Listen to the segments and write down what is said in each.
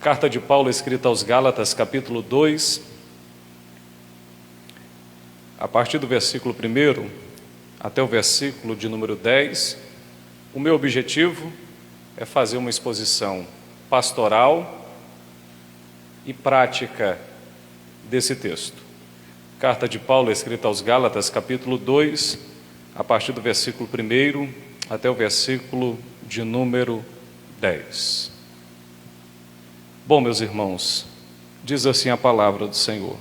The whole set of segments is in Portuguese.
Carta de Paulo escrita aos Gálatas, capítulo 2, a partir do versículo 1 até o versículo de número 10, o meu objetivo é fazer uma exposição pastoral e prática desse texto. Carta de Paulo escrita aos Gálatas, capítulo 2, a partir do versículo 1 até o versículo de número 10. Bom, meus irmãos, diz assim a palavra do Senhor.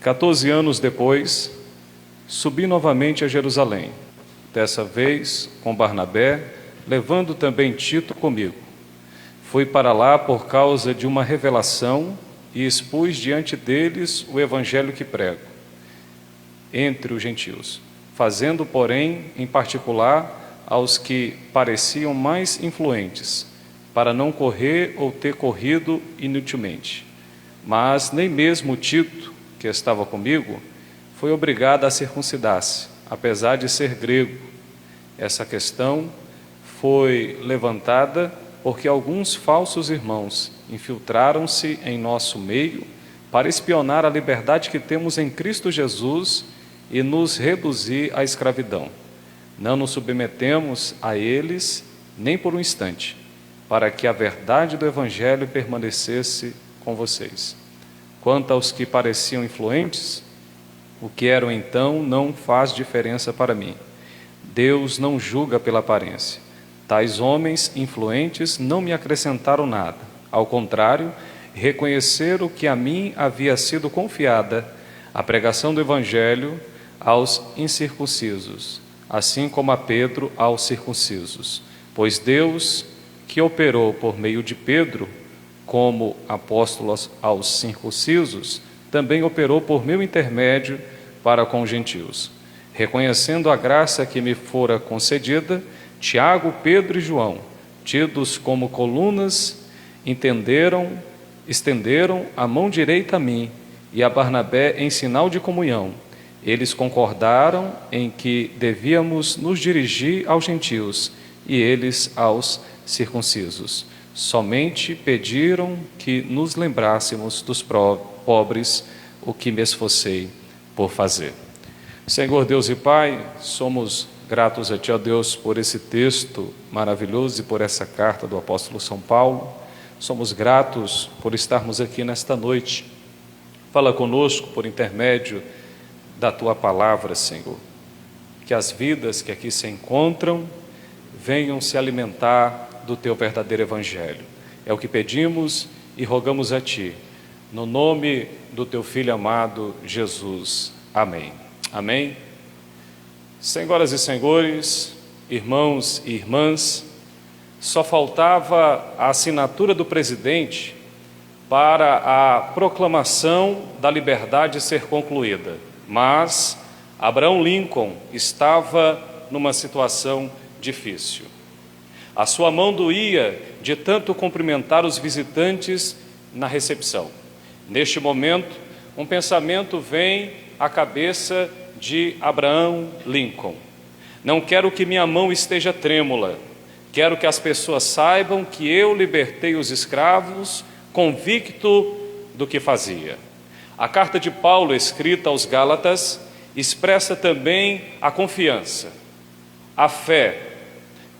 14 anos depois, subi novamente a Jerusalém, dessa vez com Barnabé, levando também Tito comigo. Fui para lá por causa de uma revelação e expus diante deles o evangelho que prego, entre os gentios, fazendo, porém, em particular aos que pareciam mais influentes, para não correr ou ter corrido inutilmente. Mas nem mesmo Tito, que estava comigo, foi obrigado a circuncidar-se, apesar de ser grego. Essa questão foi levantada porque alguns falsos irmãos infiltraram-se em nosso meio para espionar a liberdade que temos em Cristo Jesus e nos reduzir à escravidão. Não nos submetemos a eles nem por um instante, para que a verdade do Evangelho permanecesse com vocês. Quanto aos que pareciam influentes, o que eram então não faz diferença para mim. Deus não julga pela aparência. Tais homens influentes não me acrescentaram nada. Ao contrário, reconheceram que a mim havia sido confiada a pregação do Evangelho aos incircuncisos, assim como a Pedro aos circuncisos. Pois Deus, que operou por meio de Pedro como apóstolo aos circuncisos, também operou por meu intermédio para com os gentios. Reconhecendo a graça que me fora concedida, Tiago, Pedro e João, tidos como colunas, estenderam a mão direita a mim e a Barnabé em sinal de comunhão. Eles concordaram em que devíamos nos dirigir aos gentios e eles aos circuncisos. Somente pediram que nos lembrássemos dos pobres, o que me esforcei por fazer. Senhor Deus e Pai, somos gratos a Ti, ó Deus, por esse texto maravilhoso e por essa carta do apóstolo São Paulo. Somos gratos por estarmos aqui nesta noite. Fala conosco por intermédio da Tua palavra, Senhor. Que as vidas que aqui se encontram venham se alimentar do Teu verdadeiro Evangelho. É o que pedimos e rogamos a Ti, no nome do Teu Filho amado, Jesus. Amém. Amém. Senhoras e senhores, irmãos e irmãs, só faltava a assinatura do presidente para a proclamação da liberdade ser concluída, mas Abraham Lincoln estava numa situação difícil. A sua mão doía de tanto cumprimentar os visitantes na recepção. Neste momento, um pensamento vem à cabeça de Abraham Lincoln. Não quero que minha mão esteja trêmula. Quero que as pessoas saibam que eu libertei os escravos, convicto do que fazia. A carta de Paulo, escrita aos Gálatas, expressa também a confiança, a fé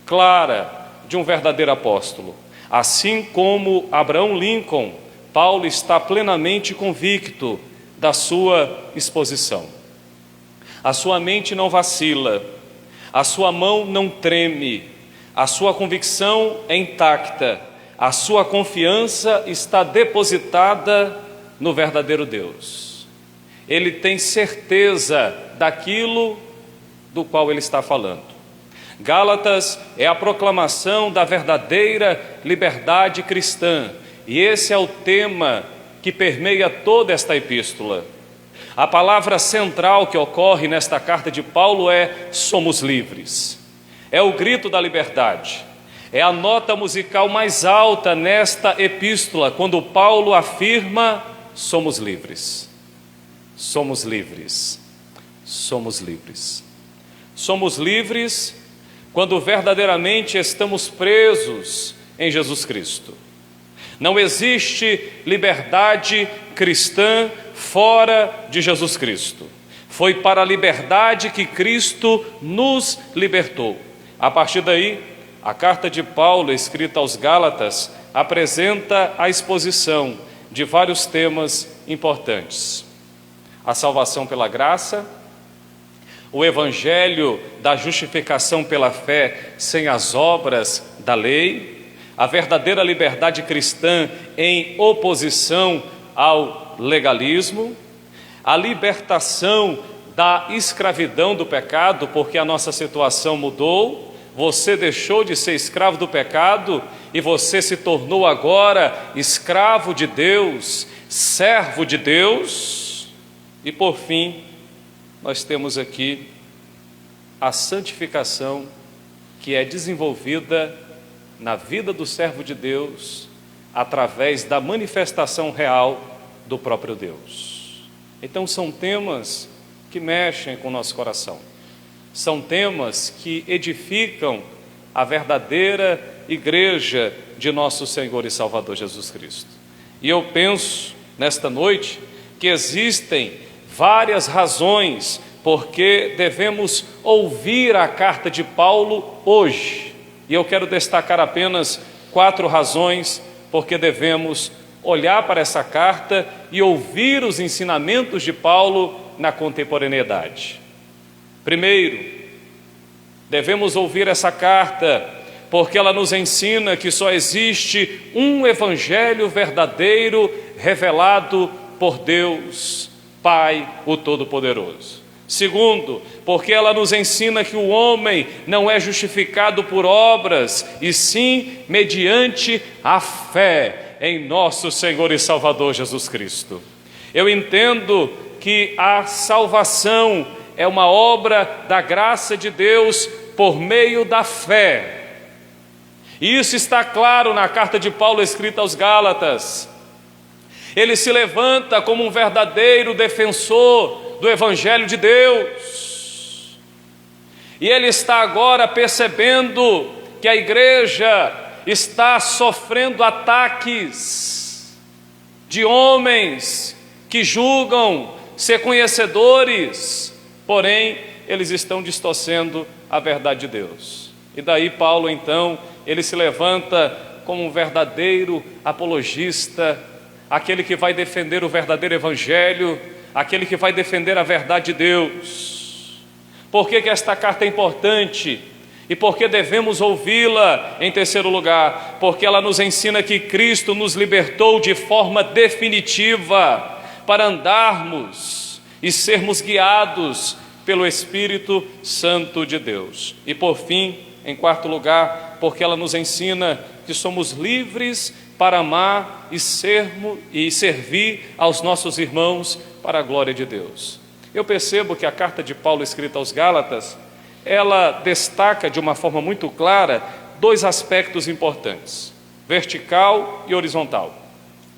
clara de um verdadeiro apóstolo. Assim como Abraham Lincoln, Paulo está plenamente convicto da sua exposição. A sua mente não vacila, a sua mão não treme, a sua convicção é intacta, a sua confiança está depositada no verdadeiro Deus. Ele tem certeza daquilo do qual ele está falando. Gálatas é a proclamação da verdadeira liberdade cristã, e esse é o tema que permeia toda esta epístola. A palavra central que ocorre nesta carta de Paulo é somos livres. É o grito da liberdade. É a nota musical mais alta nesta epístola, quando Paulo afirma somos livres. Somos livres. Somos livres. Somos livres quando verdadeiramente estamos presos em Jesus Cristo. Não existe liberdade cristã fora de Jesus Cristo. Foi para a liberdade que Cristo nos libertou. A partir daí, a carta de Paulo, escrita aos Gálatas, apresenta a exposição de vários temas importantes: a salvação pela graça, o evangelho da justificação pela fé sem as obras da lei, a verdadeira liberdade cristã em oposição ao legalismo, a libertação da escravidão do pecado, porque a nossa situação mudou. Você deixou de ser escravo do pecado e você se tornou agora escravo de Deus, servo de Deus. E por fim, nós temos aqui a santificação, que é desenvolvida na vida do servo de Deus através da manifestação real do próprio Deus. Então são temas que mexem com o nosso coração. São temas que edificam a verdadeira igreja de nosso Senhor e Salvador Jesus Cristo. E eu penso nesta noite que existem várias razões porque devemos ouvir a carta de Paulo hoje. E eu quero destacar apenas 4 razões porque devemos olhar para essa carta e ouvir os ensinamentos de Paulo na contemporaneidade. Primeiro, devemos ouvir essa carta porque ela nos ensina que só existe um evangelho verdadeiro revelado por Deus, Pai, o Todo-Poderoso. Segundo, porque ela nos ensina que o homem não é justificado por obras, e sim mediante a fé em nosso Senhor e Salvador Jesus Cristo. Eu entendo que a salvação é uma obra da graça de Deus por meio da fé. E isso está claro na carta de Paulo escrita aos Gálatas. Ele se levanta como um verdadeiro defensor do Evangelho de Deus. E ele está agora percebendo que a igreja está sofrendo ataques de homens que julgam ser conhecedores, porém eles estão distorcendo a verdade de Deus. E daí Paulo então, ele se levanta como um verdadeiro apologista, aquele que vai defender o verdadeiro evangelho, aquele que vai defender a verdade de Deus. Por que esta carta é importante? E por que devemos ouvi-la? Em terceiro lugar, porque ela nos ensina que Cristo nos libertou de forma definitiva para andarmos e sermos guiados pelo Espírito Santo de Deus. E por fim, em quarto lugar, porque ela nos ensina que somos livres para amar e servir aos nossos irmãos para a glória de Deus. Eu percebo que a carta de Paulo escrita aos Gálatas, ela destaca de uma forma muito clara 2 aspectos importantes: vertical e horizontal.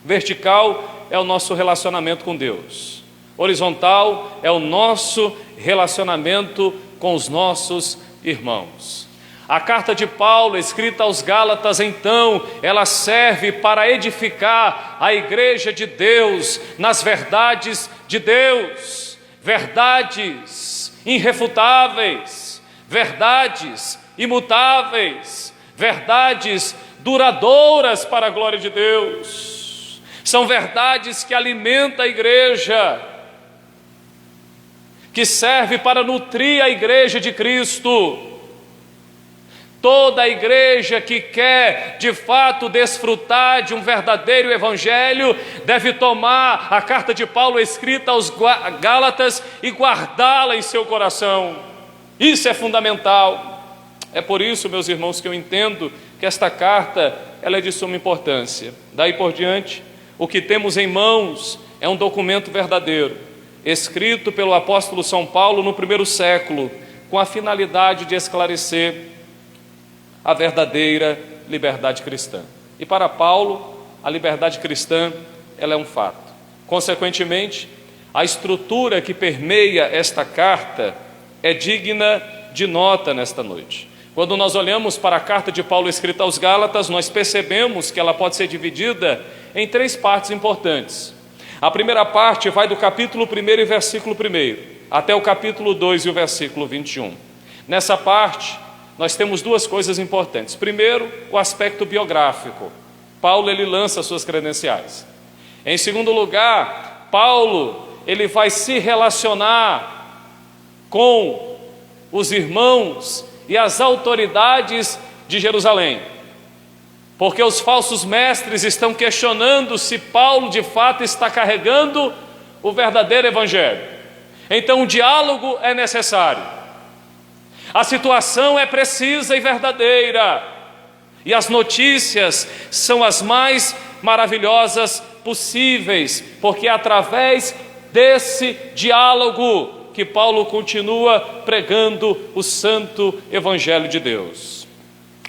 Vertical é o nosso relacionamento com Deus. Horizontal é o nosso relacionamento com os nossos irmãos. A carta de Paulo, escrita aos Gálatas, então, ela serve para edificar a igreja de Deus nas verdades de Deus, verdades irrefutáveis, verdades imutáveis, verdades duradouras para a glória de Deus. São verdades que alimentam a igreja, que serve para nutrir a igreja de Cristo. Toda a igreja que quer de fato desfrutar de um verdadeiro evangelho deve tomar a carta de Paulo escrita aos Gálatas e guardá-la em seu coração. Isso é fundamental. É por isso, meus irmãos, que eu entendo que esta carta ela é de suma importância. Daí por diante, o que temos em mãos é um documento verdadeiro, escrito pelo apóstolo São Paulo no 1º século, com a finalidade de esclarecer a verdadeira liberdade cristã. E para Paulo, a liberdade cristã, ela é um fato. Consequentemente, a estrutura que permeia esta carta é digna de nota nesta noite. Quando nós olhamos para a carta de Paulo escrita aos Gálatas, nós percebemos que ela pode ser dividida em 3 partes importantes. A primeira parte vai do capítulo 1 e versículo 1, até o capítulo 2 e o versículo 21. Nessa parte, nós temos 2 coisas importantes. Primeiro, o aspecto biográfico. Paulo, ele lança suas credenciais. Em segundo lugar, Paulo, ele vai se relacionar com os irmãos e as autoridades de Jerusalém, porque os falsos mestres estão questionando se Paulo de fato está carregando o verdadeiro evangelho. Então o diálogo é necessário, a situação é precisa e verdadeira, e as notícias são as mais maravilhosas possíveis, porque é através desse diálogo que Paulo continua pregando o santo evangelho de Deus.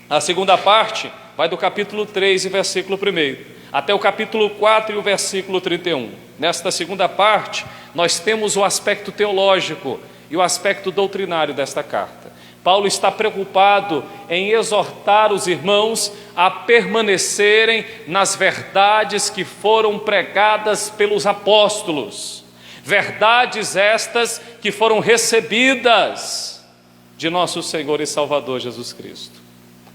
A segunda parte vai do capítulo 3 e versículo 1 até o capítulo 4 e o versículo 31. Nesta segunda parte, nós temos o aspecto teológico e o aspecto doutrinário desta carta. Paulo está preocupado em exortar os irmãos a permanecerem nas verdades que foram pregadas pelos apóstolos. Verdades estas que foram recebidas de nosso Senhor e Salvador Jesus Cristo.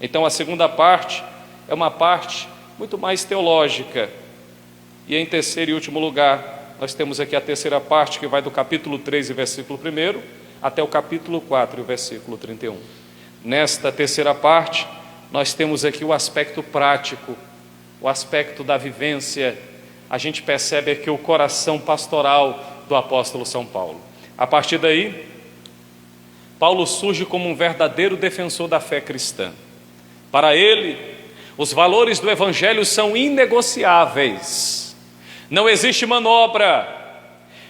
Então a segunda parte é uma parte muito mais teológica. E em terceiro e último lugar, nós temos aqui a terceira parte, que vai do capítulo 3 e versículo 1 até o capítulo 4 e o versículo 31. Nesta terceira parte, nós temos aqui o aspecto prático, o aspecto da vivência. A gente percebe aqui o coração pastoral do apóstolo São Paulo. A partir daí, Paulo surge como um verdadeiro defensor da fé cristã. Para ele, os valores do evangelho são inegociáveis. Não existe manobra,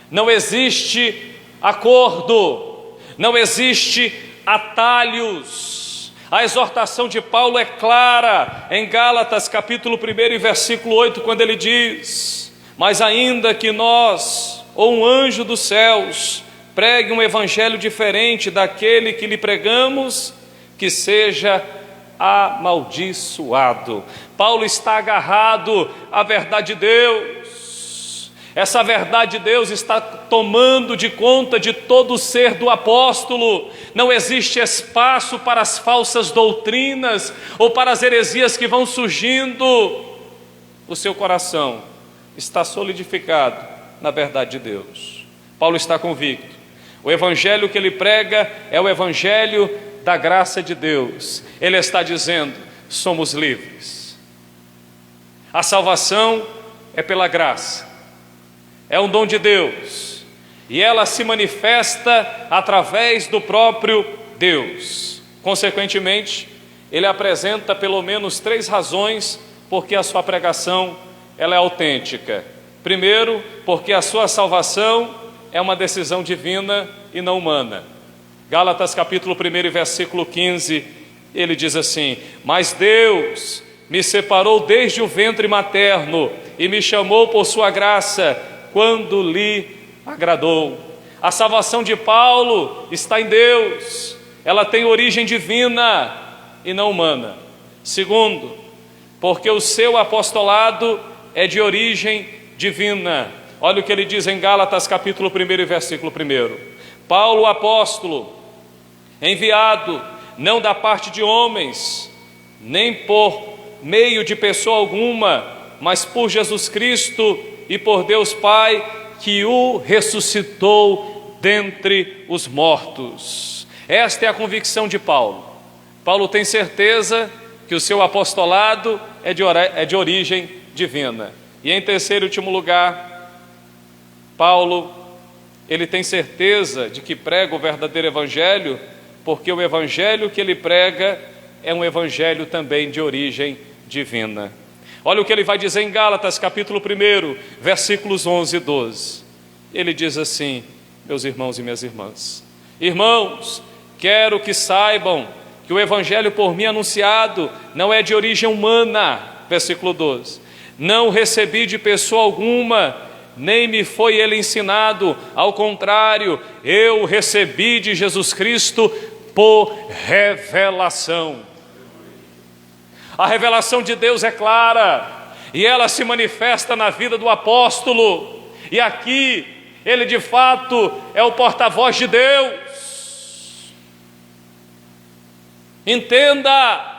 não existe acordo, não existe atalhos. A exortação de Paulo é clara em Gálatas capítulo 1 e versículo 8, quando ele diz: mas ainda que nós ou um anjo dos céus pregue um evangelho diferente daquele que lhe pregamos, que seja amaldiçoado. Paulo está agarrado à verdade de Deus. Essa verdade de Deus está tomando de conta de todo o ser do apóstolo. Não existe espaço para as falsas doutrinas ou para as heresias que vão surgindo. O seu coração está solidificado na verdade de Deus. Paulo está convicto. O evangelho que ele prega é o evangelho da graça de Deus. Ele está dizendo: somos livres. A salvação é pela graça, é um dom de Deus, e ela se manifesta através do próprio Deus. Consequentemente, ele apresenta pelo menos 3 razões porque a sua pregação ela é autêntica. Primeiro, porque a sua salvação é uma decisão divina e não humana. Gálatas capítulo 1 e versículo 15, ele diz assim: mas Deus me separou desde o ventre materno e me chamou por sua graça quando lhe agradou. A salvação de Paulo está em Deus, ela tem origem divina e não humana. Segundo, porque o seu apostolado é de origem divina. Olha o que ele diz em Gálatas capítulo 1 e versículo 1. Paulo, apóstolo, enviado não da parte de homens, nem por meio de pessoa alguma, mas por Jesus Cristo e por Deus Pai, que o ressuscitou dentre os mortos. Esta é a convicção de Paulo. Paulo tem certeza que o seu apostolado é de origem divina. E em terceiro e último lugar, Paulo, ele tem certeza de que prega o verdadeiro evangelho, porque o evangelho que ele prega é um evangelho também de origem divina. Olha o que ele vai dizer em Gálatas capítulo 1, versículos 11 e 12. Ele diz assim: meus irmãos e minhas irmãs, irmãos, quero que saibam que o evangelho por mim anunciado não é de origem humana. Versículo 12. Não recebi de pessoa alguma, nem me foi ele ensinado. Ao contrário, eu recebi de Jesus Cristo por revelação. A revelação de Deus é clara e ela se manifesta na vida do apóstolo. E aqui ele de fato é o porta-voz de Deus. Entenda,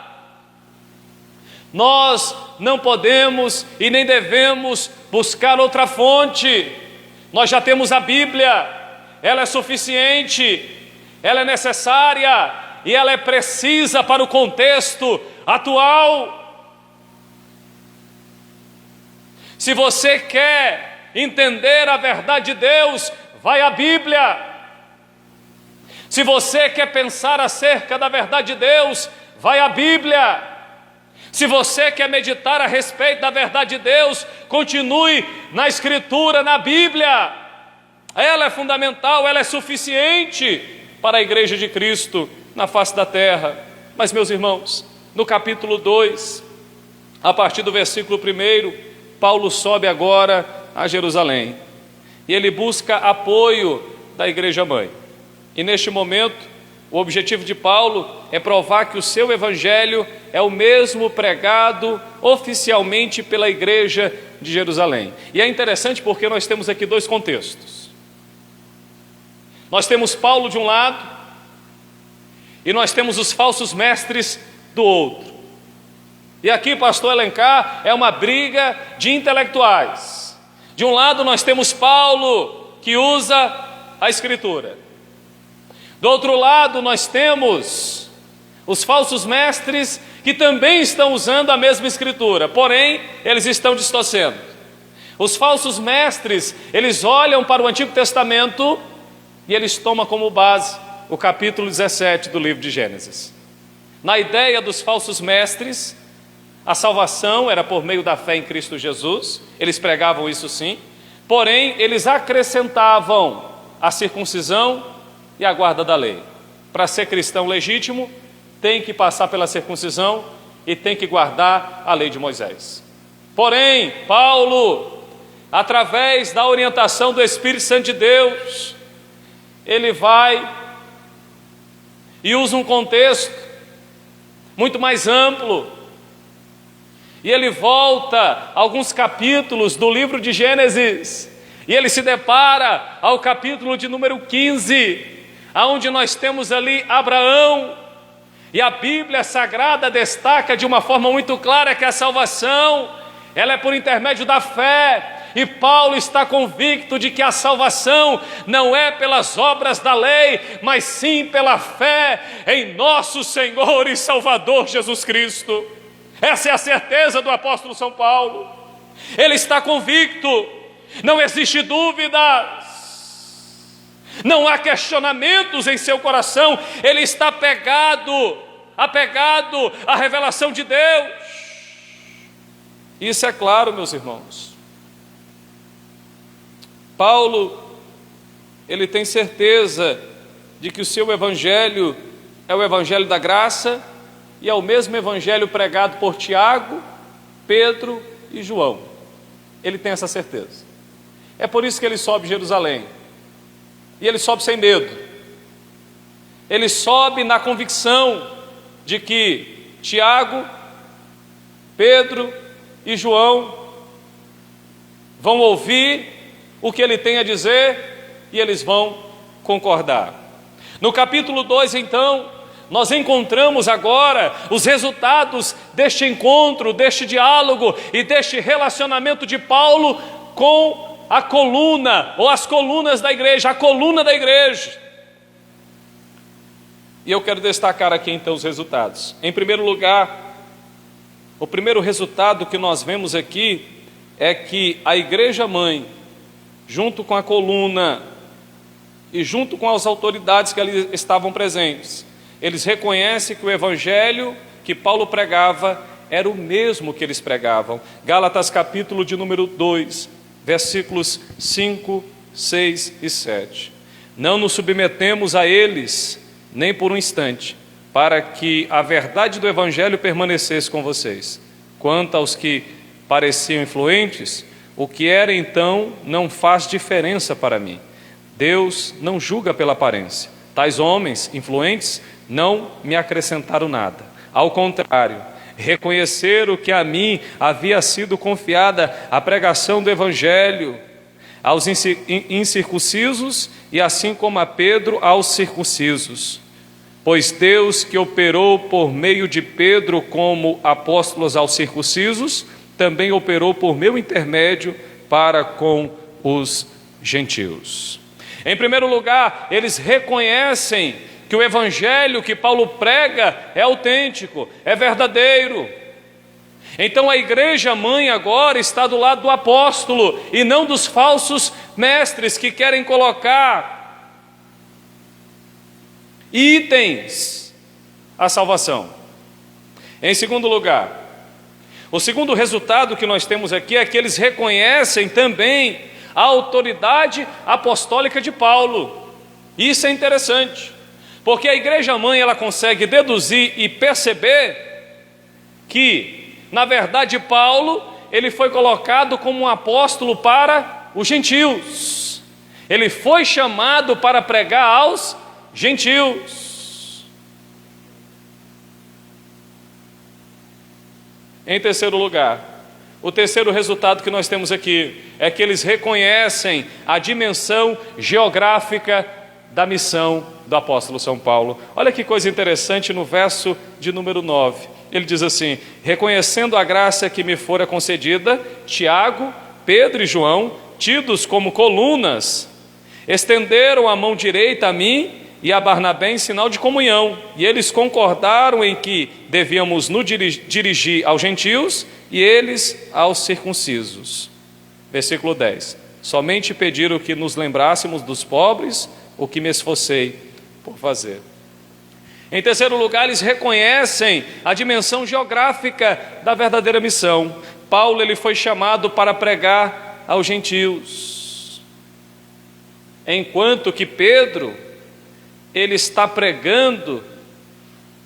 nós não podemos e nem devemos buscar outra fonte. Nós já temos a Bíblia, ela é suficiente, ela é necessária e ela é precisa para o contexto atual. Se você quer entender a verdade de Deus, vai à Bíblia. Se você quer pensar acerca da verdade de Deus, vai à Bíblia. Se você quer meditar a respeito da verdade de Deus, continue na Escritura, na Bíblia. Ela é fundamental, ela é suficiente para a igreja de Cristo na face da terra. Mas, meus irmãos, no capítulo 2, a partir do versículo 1, Paulo sobe agora a Jerusalém. E ele busca apoio da igreja mãe. E neste momento, o objetivo de Paulo é provar que o seu evangelho é o mesmo pregado oficialmente pela igreja de Jerusalém. E é interessante porque nós temos aqui dois contextos. Nós temos Paulo de um lado e nós temos os falsos mestres do outro. E aqui, pastor Alencar, é uma briga de intelectuais. De um lado nós temos Paulo, que usa a Escritura. Do outro lado nós temos os falsos mestres que também estão usando a mesma Escritura, porém eles estão distorcendo. Os falsos mestres, eles olham para o Antigo Testamento e eles tomam como base o capítulo 17 do livro de Gênesis. Na ideia dos falsos mestres, a salvação era por meio da fé em Cristo Jesus, eles pregavam isso sim, porém eles acrescentavam a circuncisão e a guarda da lei. Para ser cristão legítimo, tem que passar pela circuncisão e tem que guardar a lei de Moisés. Porém, Paulo, através da orientação do Espírito Santo de Deus, ele vai e usa um contexto muito mais amplo. E ele volta alguns capítulos do livro de Gênesis e ele se depara ao capítulo de número 15, aonde nós temos ali Abraão, e a Bíblia Sagrada destaca de uma forma muito clara que a salvação, ela é por intermédio da fé, e Paulo está convicto de que a salvação não é pelas obras da lei, mas sim pela fé em nosso Senhor e Salvador Jesus Cristo. Essa é a certeza do apóstolo São Paulo. Ele está convicto, não existe dúvida, não há questionamentos em seu coração, ele está apegado à revelação de Deus. Isso é claro, meus irmãos. Paulo, ele tem certeza de que o seu evangelho é o evangelho da graça e é o mesmo evangelho pregado por Tiago, Pedro e João. Ele tem essa certeza. É por isso que ele sobe Jerusalém. E ele sobe sem medo. Ele sobe na convicção de que Tiago, Pedro e João vão ouvir o que ele tem a dizer e eles vão concordar. No capítulo 2, então, nós encontramos agora os resultados deste encontro, deste diálogo e deste relacionamento de Paulo com a coluna, ou as colunas da igreja, a coluna da igreja. E eu quero destacar aqui então os resultados. Em primeiro lugar, o primeiro resultado que nós vemos aqui é que a igreja mãe, junto com a coluna e junto com as autoridades que ali estavam presentes, eles reconhecem que o evangelho que Paulo pregava era o mesmo que eles pregavam. Gálatas capítulo de número 2, versículos 5, 6 e 7. Não nos submetemos a eles, nem por um instante, para que a verdade do evangelho permanecesse com vocês. Quanto aos que pareciam influentes, o que era então não faz diferença para mim. Deus não julga pela aparência. Tais homens influentes não me acrescentaram nada. Ao contrário, reconheceram que a mim havia sido confiada a pregação do Evangelho aos incircuncisos e assim como a Pedro aos circuncisos. Pois Deus, que operou por meio de Pedro como apóstolos aos circuncisos, também operou por meu intermédio para com os gentios. Em primeiro lugar, eles reconhecem que o evangelho que Paulo prega é autêntico, é verdadeiro. Então a igreja mãe agora está do lado do apóstolo e não dos falsos mestres que querem colocar itens à salvação. Em segundo lugar, o segundo resultado que nós temos aqui é que eles reconhecem também a autoridade apostólica de Paulo. Isso é interessante, porque a igreja mãe ela consegue deduzir e perceber que, na verdade, Paulo ele foi colocado como um apóstolo para os gentios. Ele foi chamado para pregar aos gentios. Em terceiro lugar, o terceiro resultado que nós temos aqui é que eles reconhecem a dimensão geográfica da missão do apóstolo São Paulo. Olha que coisa interessante no verso de número 9. Ele diz assim: reconhecendo a graça que me fora concedida, Tiago, Pedro e João, tidos como colunas, estenderam a mão direita a mim e a Barnabé em sinal de comunhão, e eles concordaram em que devíamos nos dirigir aos gentios e eles aos circuncisos. Versículo 10. Somente pediram que nos lembrássemos dos pobres, o que me esforcei por fazer. Em terceiro lugar, eles reconhecem a dimensão geográfica da verdadeira missão. Paulo ele foi chamado para pregar aos gentios, enquanto que Pedro ele está pregando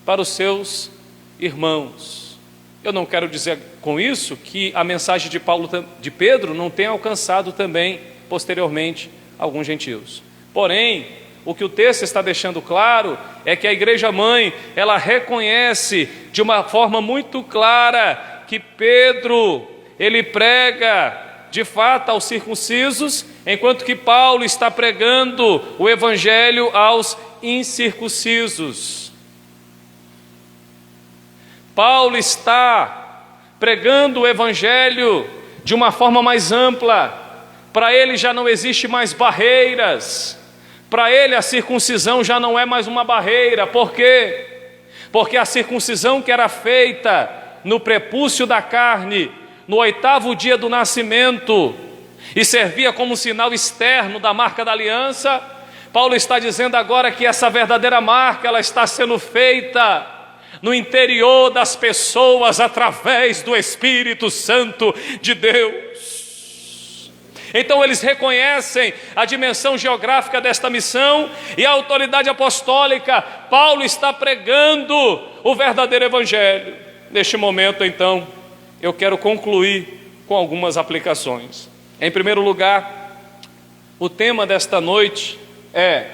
para os seus irmãos. Eu não quero dizer com isso que a mensagem de Pedro não tenha alcançado também, posteriormente, alguns gentios. Porém, o que o texto está deixando claro é que a igreja mãe, ela reconhece de uma forma muito clara que Pedro, ele prega de fato aos circuncisos, enquanto que Paulo está pregando o evangelho aos incircuncisos. Paulo está pregando o evangelho de uma forma mais ampla. Para ele já não existe mais barreiras. Para ele a circuncisão já não é mais uma barreira. Por quê? Porque a circuncisão que era feita no prepúcio da carne, no 8º dia do nascimento, e servia como sinal externo da marca da aliança, Paulo está dizendo agora que essa verdadeira marca, ela está sendo feita no interior das pessoas, através do Espírito Santo de Deus. Então eles reconhecem a dimensão geográfica desta missão e a autoridade apostólica. Paulo está pregando o verdadeiro evangelho. Neste momento, então, eu quero concluir com algumas aplicações. Em primeiro lugar, o tema desta noite é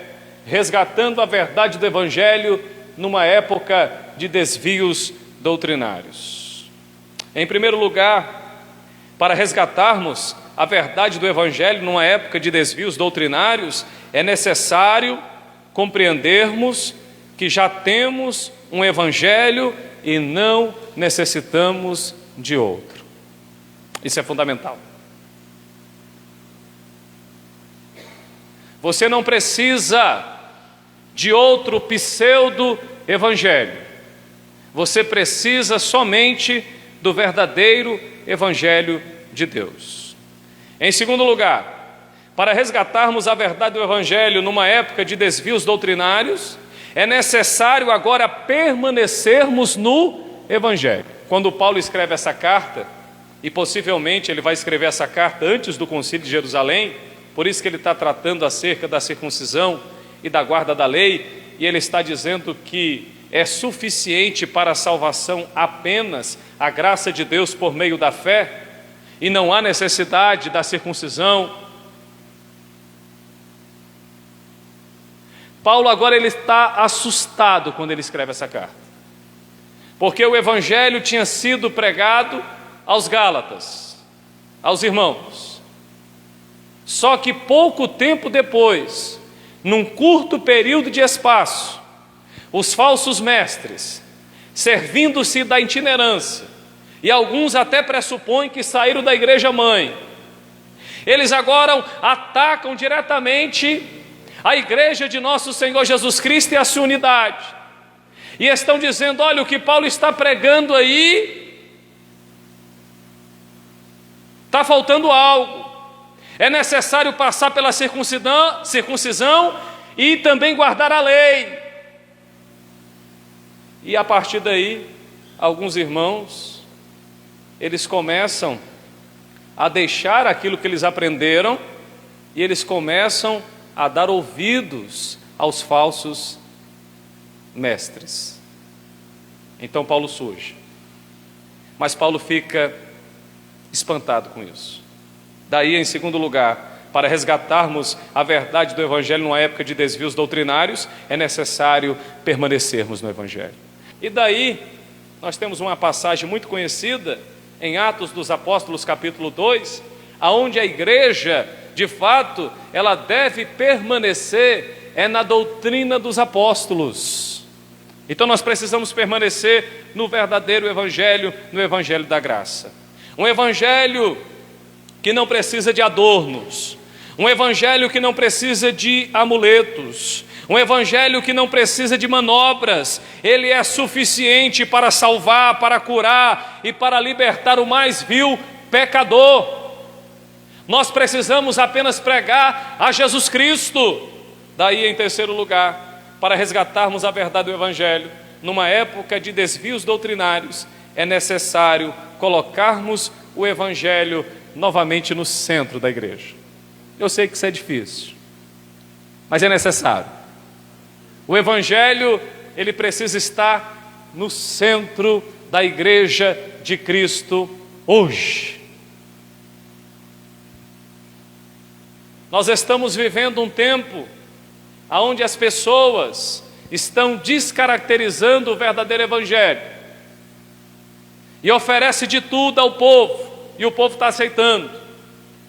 resgatando a verdade do evangelho numa época de desvios doutrinários. Em primeiro lugar, para resgatarmos a verdade do evangelho numa época de desvios doutrinários, é necessário compreendermos que já temos um evangelho e não necessitamos de outro. Isso é fundamental. Você não precisa de outro pseudo-evangelho. Você precisa somente do verdadeiro evangelho de Deus. Em segundo lugar, para resgatarmos a verdade do evangelho numa época de desvios doutrinários, é necessário agora permanecermos no evangelho. Quando Paulo escreve essa carta, e possivelmente ele vai escrever essa carta antes do concílio de Jerusalém, por isso que ele está tratando acerca da circuncisão e da guarda da lei, e ele está dizendo que é suficiente para a salvação apenas a graça de Deus por meio da fé, e não há necessidade da circuncisão. Paulo agora ele está assustado quando ele escreve essa carta, porque o evangelho tinha sido pregado aos Gálatas, aos irmãos. Só que pouco tempo depois, num curto período de espaço, os falsos mestres, servindo-se da itinerância, e alguns até pressupõem que saíram da igreja mãe, eles agora atacam diretamente a igreja de nosso Senhor Jesus Cristo e a sua unidade, e estão dizendo: olha, o que Paulo está pregando aí, está faltando algo, é necessário passar pela circuncisão e também guardar a lei. E a partir daí, alguns irmãos, eles começam a deixar aquilo que eles aprenderam, e eles começam a dar ouvidos aos falsos mestres. Então Paulo surge, mas Paulo fica espantado com isso. Daí, em segundo lugar, para resgatarmos a verdade do Evangelho numa época de desvios doutrinários, é necessário permanecermos no Evangelho. E daí, nós temos uma passagem muito conhecida em Atos dos Apóstolos, capítulo 2, aonde a igreja, de fato, ela deve permanecer na doutrina dos apóstolos. Então nós precisamos permanecer no verdadeiro Evangelho, no Evangelho da graça. Um Evangelho que não precisa de adornos, um Evangelho que não precisa de amuletos, um Evangelho que não precisa de manobras. Ele é suficiente para salvar, para curar e para libertar o mais vil pecador. Nós precisamos apenas pregar a Jesus Cristo. Daí, em terceiro lugar, para resgatarmos a verdade do Evangelho, numa época de desvios doutrinários, é necessário colocarmos o Evangelho novamente no centro da igreja. Eu sei que isso é difícil, mas é necessário. O Evangelho, ele precisa estar no centro da igreja de Cristo hoje. Nós estamos vivendo um tempo onde as pessoas estão descaracterizando o verdadeiro Evangelho e oferece de tudo ao povo, e o povo está aceitando.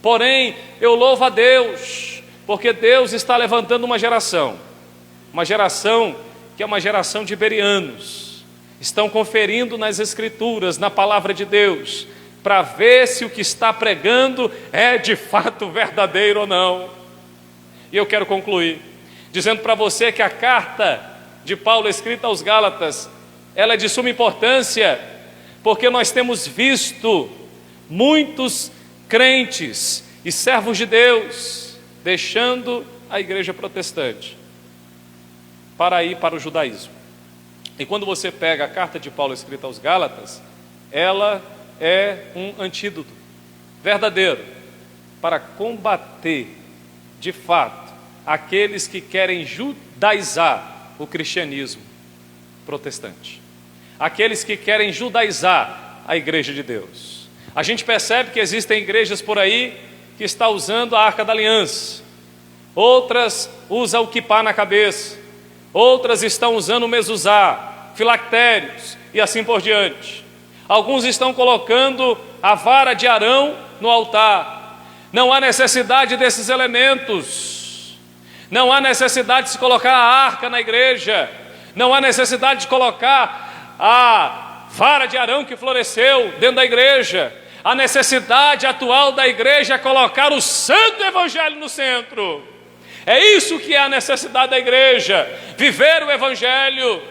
Porém, eu louvo a Deus, porque Deus está levantando uma geração que é uma geração de bereanos. Estão conferindo nas Escrituras, na palavra de Deus, para ver se o que está pregando é de fato verdadeiro ou não. E eu quero concluir dizendo para você que a carta de Paulo escrita aos Gálatas, ela é de suma importância, porque nós temos visto muitos crentes e servos de Deus deixando a igreja protestante para ir para o judaísmo. E quando você pega a carta de Paulo escrita aos Gálatas, ela é um antídoto verdadeiro para combater de fato aqueles que querem judaizar o cristianismo protestante, aqueles que querem judaizar a igreja de Deus. A gente percebe que existem igrejas por aí que estão usando a Arca da Aliança, outras usam o quipá na cabeça, outras estão usando o mezuzá, filactérios e assim por diante. Alguns estão colocando a vara de Arão no altar. Não há necessidade desses elementos, não há necessidade de se colocar a arca na igreja, não há necessidade de colocar a vara de Arão que floresceu dentro da igreja. A necessidade atual da igreja é colocar o santo evangelho no centro. É isso que é a necessidade da igreja: viver o evangelho,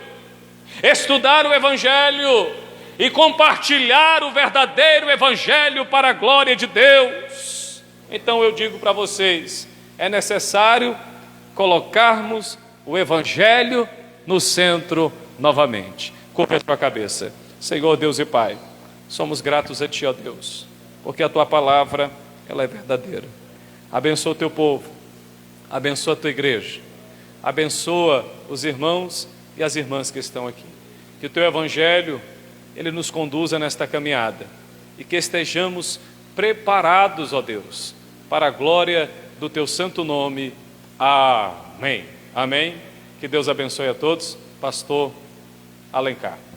estudar o evangelho e compartilhar o verdadeiro evangelho para a glória de Deus. Então eu digo para vocês, é necessário colocarmos o evangelho no centro novamente. Curva a tua cabeça. Senhor Deus e Pai, somos gratos a Ti, ó Deus, porque a Tua palavra, ela é verdadeira. Abençoa o Teu povo, abençoa a Tua igreja, abençoa os irmãos e as irmãs que estão aqui. Que o Teu evangelho, ele nos conduza nesta caminhada e que estejamos preparados, ó Deus, para a glória do Teu santo nome. Amém. Amém. Que Deus abençoe a todos. Pastor Alencar.